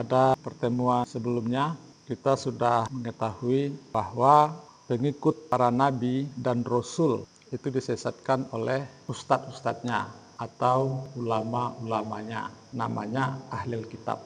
Pada pertemuan sebelumnya kita sudah mengetahui bahwa pengikut para nabi dan rasul itu disesatkan oleh ustadz-ustadznya atau ulama-ulamanya, namanya ahlul kitab.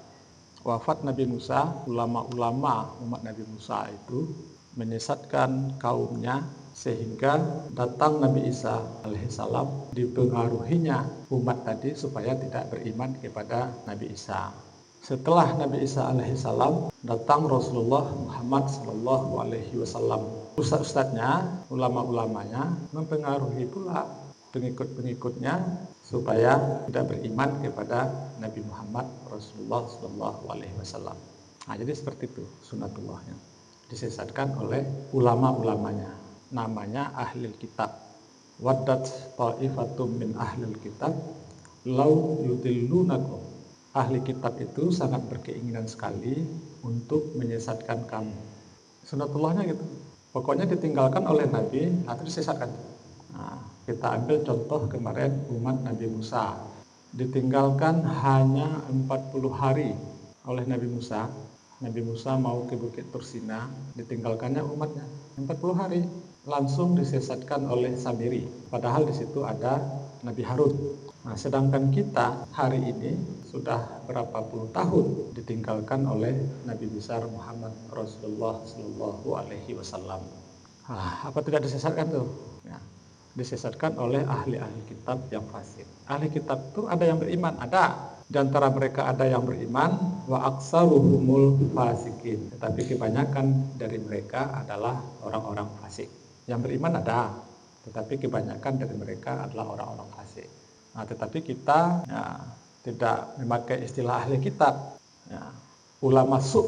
Wafat Nabi Musa, ulama-ulama umat Nabi Musa itu menyesatkan kaumnya sehingga datang Nabi Isa alaihissalam, dipengaruhinya umat tadi supaya tidak beriman kepada Nabi Isa. Setelah Nabi Isa alaihissalam, datang Rasulullah Muhammad sallallahu alaihi wasallam. Ustadz-ustadznya, ulama-ulamanya mempengaruhi pula pengikut-pengikutnya supaya tidak beriman kepada Nabi Muhammad Rasulullah sallallahu alaihi wasallam. Nah, jadi seperti itu sunatullahnya. Disesatkan oleh ulama-ulamanya. Namanya ahlul kitab. Waddat ta'ifatum min ahlul kitab law yudillunakum. Ahli kitab itu sangat berkeinginan sekali untuk menyesatkan kamu. Sunatullahnya gitu. Pokoknya ditinggalkan oleh Nabi atau disesatkan. Nah, kita ambil contoh kemarin umat Nabi Musa. Ditinggalkan hanya 40 hari oleh Nabi Musa. Nabi Musa mau ke Bukit Tursina, ditinggalkannya umatnya 40 hari. Langsung disesatkan oleh Samiri. Padahal di situ ada Nabi Harun. Nah, sedangkan kita hari ini sudah berapa puluh tahun ditinggalkan oleh Nabi besar Muhammad Rasulullah Sallallahu Alaihi Wasallam. Apa tidak disesatkan tuh? Ya, disesatkan oleh ahli-ahli kitab yang fasik. Ahli kitab itu ada yang beriman, ada. Di antara mereka ada yang beriman, wa aksaruhumul fasikin. Tetapi kebanyakan dari mereka adalah orang-orang fasik. Yang beriman ada, tetapi kebanyakan dari mereka adalah orang-orang fasik. Nah, tetapi kita tidak memakai istilah ahli kitab, ulama su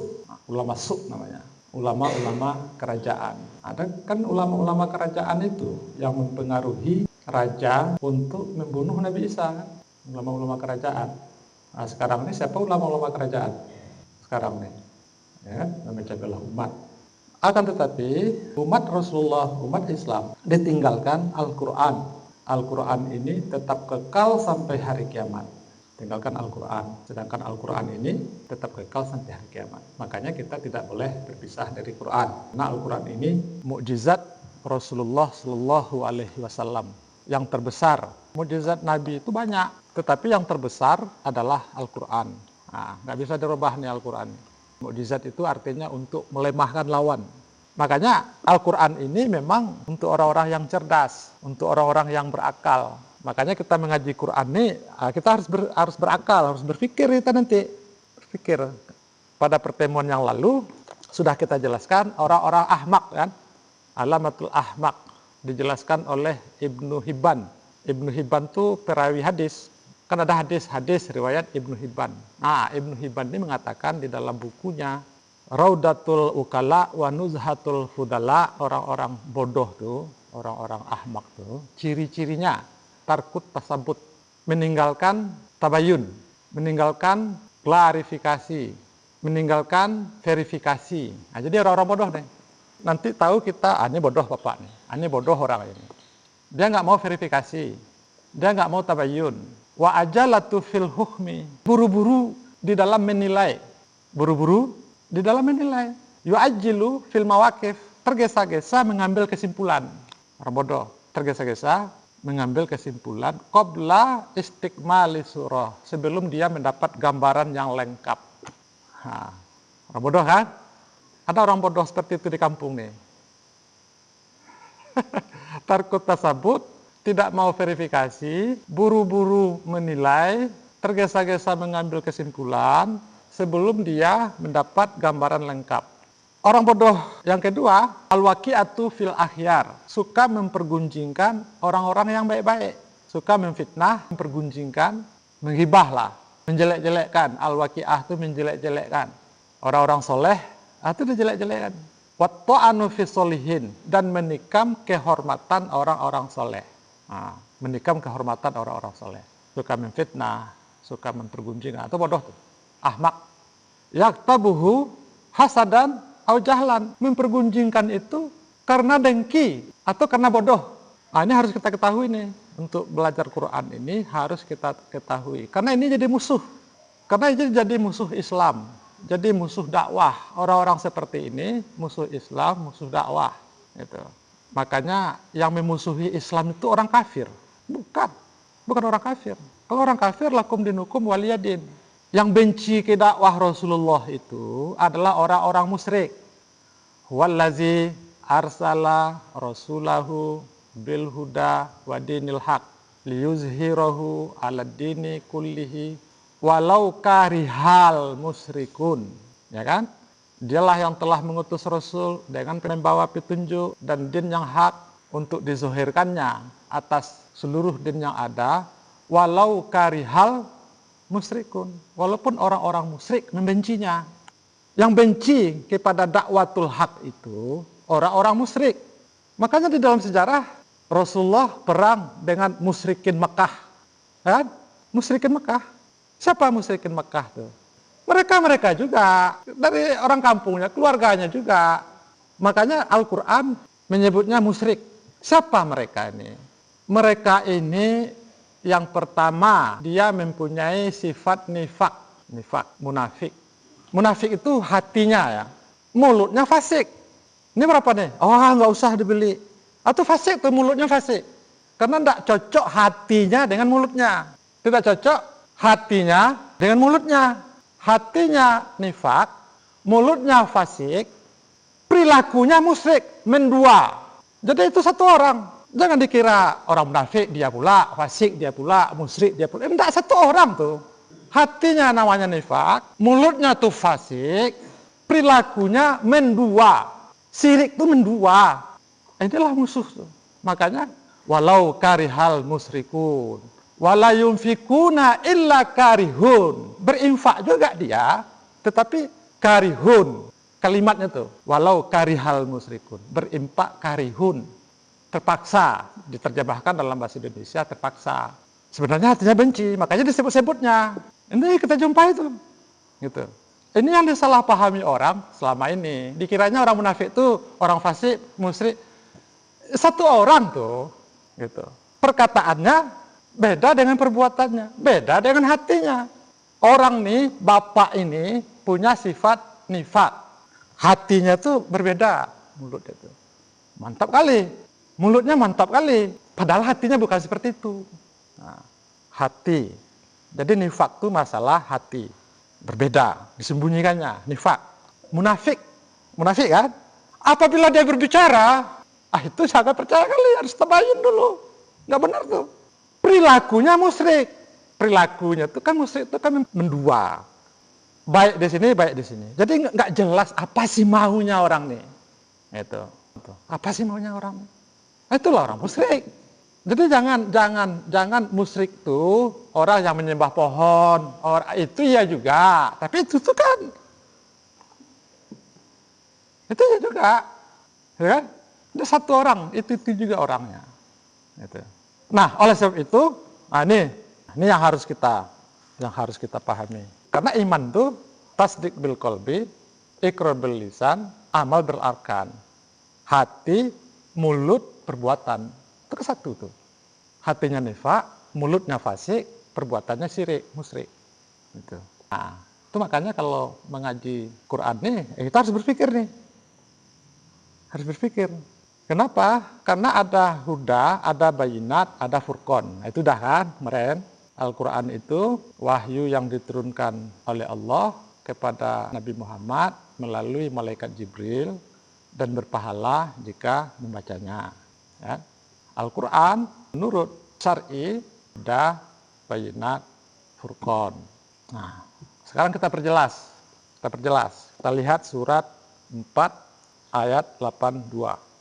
namanya, ulama-ulama kerajaan. Ada kan ulama-ulama kerajaan itu yang mempengaruhi raja untuk membunuh Nabi Isa, kan? Ulama-ulama kerajaan. Nah, sekarang ini siapa ulama-ulama kerajaan? Sekarang nih, ya, memecah belah umat. Akan tetapi umat Rasulullah, umat Islam ditinggalkan Al-Quran. Al-Quran ini tetap kekal sampai hari kiamat. Tinggalkan Al-Quran. Sedangkan Al-Quran ini tetap kekal sampai hari kiamat. Makanya kita tidak boleh berpisah dari Quran. Karena Al-Quran ini mukjizat Rasulullah Sallallahu Alaihi Wasallam yang terbesar. Mukjizat Nabi itu banyak, tetapi yang terbesar adalah Al-Quran. Nah, nggak bisa dirubah nih Al-Quran. Mukjizat itu artinya untuk melemahkan lawan. Makanya Al-Quran ini memang untuk orang-orang yang cerdas, untuk orang-orang yang berakal. Makanya kita mengaji Quran ini, kita harus berakal, harus berpikir kita nanti. Berpikir. Pada pertemuan yang lalu sudah kita jelaskan orang-orang ahmak kan, alamatul ahmak dijelaskan oleh Ibnu Hibban. Ibnu Hibban itu perawi hadis. Kan ada hadis riwayat Ibnu Hibban. Nah, Ibnu Hibban ini mengatakan di dalam bukunya Raudatul Ukala wa Nuzhatul Fudala, orang-orang bodoh tuh, orang-orang ahmak tuh, ciri-cirinya tarkut tasabut, meninggalkan tabayun, meninggalkan klarifikasi, meninggalkan verifikasi. Nah, jadi orang-orang bodoh nih. Nanti tahu kita, ini bodoh bapak nih, ini bodoh orang ini. Dia nggak mau verifikasi, dia nggak mau tabayun. Wa ajalatu fil hukmi, buru-buru di dalam menilai, buru-buru di dalam menilai. Yu'ajjilu fil mawaqif, tergesa-gesa mengambil kesimpulan. Orang bodoh, tergesa-gesa mengambil kesimpulan qabla istikmali surah, sebelum dia mendapat gambaran yang lengkap. Orang bodoh kan? Ada orang bodoh seperti itu di kampung nih. Tarkut tasabut, tidak mau verifikasi, buru-buru menilai, tergesa-gesa mengambil kesimpulan sebelum dia mendapat gambaran lengkap. Orang bodoh yang kedua, al-waqi'atu fil akhyar, suka mempergunjingkan orang-orang yang baik-baik, suka memfitnah, mempergunjingkan, menghibahlah, menjelek-jelekkan. Al-waqi'ah itu menjelek-jelekkan orang-orang soleh, itu dijelek-jelekkan. Watta'anu fi solihin, dan menikam kehormatan orang-orang soleh. Menikam kehormatan orang-orang soleh. Suka memfitnah, suka mempergunjingkan, atau bodoh tuh, ahmak. Yaktabuhu hasadan au jahlan, mempergunjingkan itu karena dengki atau karena bodoh. Ini harus kita ketahui nih, untuk belajar Quran ini harus kita ketahui. Karena ini jadi musuh. Karena ini jadi musuh Islam. jadi musuh dakwah. Orang-orang seperti ini musuh Islam, musuh dakwah. Gitu. Makanya yang memusuhi Islam itu orang kafir. Bukan orang kafir. Kalau orang kafir lakum dinukum waliyadin. Yang benci ke dakwah Rasulullah itu adalah orang-orang musyrik. Wallazi arsala rasulahu bil huda wa dinil haq liyuzhirahu ala dini kullihi walau karihal musyrikun. Ya kan? Dialah yang telah mengutus Rasul dengan membawa petunjuk dan din yang hak untuk dizuhirkannya atas seluruh din yang ada, walau karihal musyrikun. Walaupun orang-orang musyrik membencinya. Yang benci kepada dakwatul haq itu orang-orang musyrik. Makanya di dalam sejarah Rasulullah perang dengan musyrikin Mekah. Kan? Musyrikin Mekah. Siapa musyrikin Mekah tuh? Mereka juga, dari orang kampungnya, keluarganya juga. Makanya Al-Quran menyebutnya musyrik. Siapa mereka ini? Mereka ini yang pertama, dia mempunyai sifat nifak, munafik. Munafik itu hatinya ya, mulutnya fasik. Ini berapa nih? Oh, nggak usah dibeli. Atau fasik tuh, mulutnya fasik. Karena tidak cocok hatinya dengan mulutnya. Tidak cocok hatinya dengan mulutnya. Hatinya nifak, mulutnya fasik, perilakunya musyrik, mendua. Jadi itu satu orang. Jangan dikira orang munafik dia pula, fasik dia pula, musyrik dia pula. Tidak, satu orang tuh. Hatinya namanya nifak, mulutnya tuh fasik, perilakunya mendua. Syirik tuh mendua. Inilah musuh tuh. Makanya walau karihal musyrikun wala yunfikuna illa karihun. Berinfak juga dia, tetapi karihun. Kalimatnya tuh, walau karihal musyrikun. Berinfak karihun. Terpaksa. Diterjemahkan dalam bahasa Indonesia, terpaksa. Sebenarnya artinya benci, makanya disebut-sebutnya. Ini kita jumpa itu. Gitu. Ini yang disalahpahami orang selama ini. Dikiranya orang munafik itu, orang fasik, musyrik. Satu orang tuh. Gitu. Perkataannya beda dengan perbuatannya, beda dengan hatinya. Orang nih, bapak ini punya sifat nifak. Hatinya tuh berbeda, mulutnya tuh. Mantap kali, mulutnya mantap kali. Padahal hatinya bukan seperti itu. Nah, hati. Jadi nifak tuh masalah hati. Berbeda, disembunyikannya, nifak. Munafik kan? Apabila dia berbicara, itu sangat percaya kali, harus tabayun dulu. Nggak benar tuh. Perilakunya musyrik. Perilakunya itu kan musyrik itu kan mendua. Baik di sini, baik di sini. Jadi nggak jelas apa sih maunya orang nih. Itu. Apa sih maunya orang nih? Itulah orang musyrik. Jadi jangan musyrik itu orang yang menyembah pohon, orang itu ya juga. Tapi itu tuh kan itu ya juga. Ya kan? Ada satu orang, itu juga orangnya. Itu. Nah, oleh sebab itu, ini yang harus kita pahami. Karena iman itu tasdik bil qalbi, iqrar bil lisan, amal bil arkan. Hati, mulut, perbuatan. Itu ke satu tuh. Hatinya nifak, mulutnya fasik, perbuatannya syirik, musyrik. Gitu. Nah, itu makanya kalau mengaji Quran nih, kita harus berpikir nih. Harus berpikir. Kenapa? Karena ada huda, ada bayinat, ada furqan. Nah, itu dah kan kemarin. Al-Quran itu wahyu yang diturunkan oleh Allah kepada Nabi Muhammad melalui malaikat Jibril dan berpahala jika membacanya. Ya. Al-Quran menurut syar'i huda, bayinat, furqan. Nah, sekarang kita perjelas. Kita lihat surat 4 ayat 82.